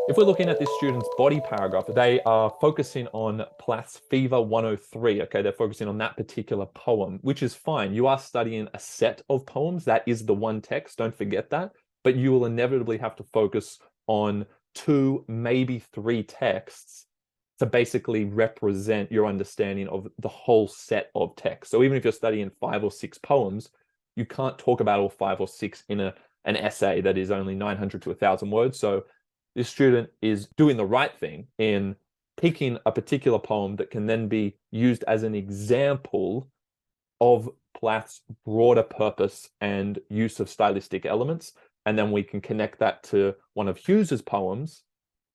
If we're looking at this student's body paragraph, they are focusing on Plath's Fever 103. Okay, they're focusing on that particular poem, which is fine. You are studying a set of poems. That is the one text. Don't forget that. But you will inevitably have to focus on 2, maybe 3 texts to basically represent your understanding of the whole set of text. So even if you're studying 5 or 6 poems, you can't talk about all 5 or 6 in an essay that is only 900 to 1,000 words. So this student is doing the right thing in picking a particular poem that can then be used as an example of Plath's broader purpose and use of stylistic elements. And then we can connect that to one of Hughes's poems,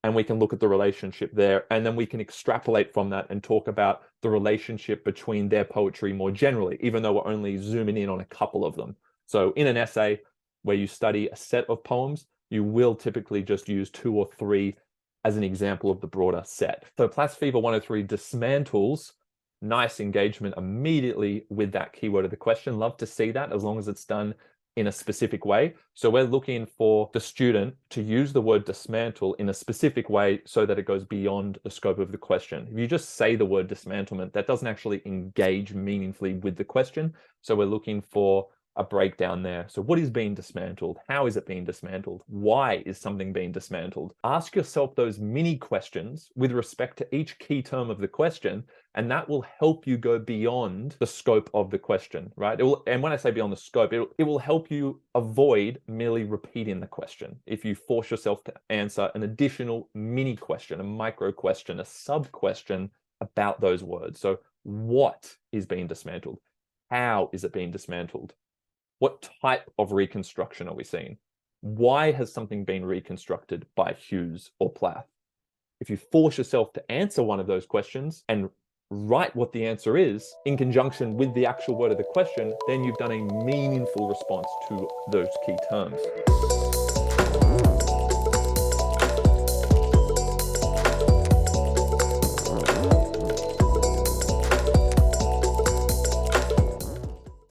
and we can look at the relationship there. And then we can extrapolate from that and talk about the relationship between their poetry more generally, even though we're only zooming in on a couple of them. So in an essay where you study a set of poems, you will typically just use 2 or 3 as an example of the broader set. So Plath's Fever 103 dismantles. Nice engagement immediately with that keyword of the question. Love to see that, as long as it's done in a specific way. So we're looking for the student to use the word dismantle in a specific way so that it goes beyond the scope of the question. If you just say the word dismantlement, that doesn't actually engage meaningfully with the question. So we're looking for a breakdown there. So what is being dismantled? How is it being dismantled? Why is something being dismantled? Ask yourself those mini questions with respect to each key term of the question, and that will help you go beyond the scope of the question, right? And when I say beyond the scope, it will help you avoid merely repeating the question. If you force yourself to answer an additional mini question, a micro question, a sub question about those words. So what is being dismantled? How is it being dismantled? What type of reconstruction are we seeing? Why has something been reconstructed by Hughes or Plath? If you force yourself to answer one of those questions and write what the answer is in conjunction with the actual word of the question, then you've done a meaningful response to those key terms.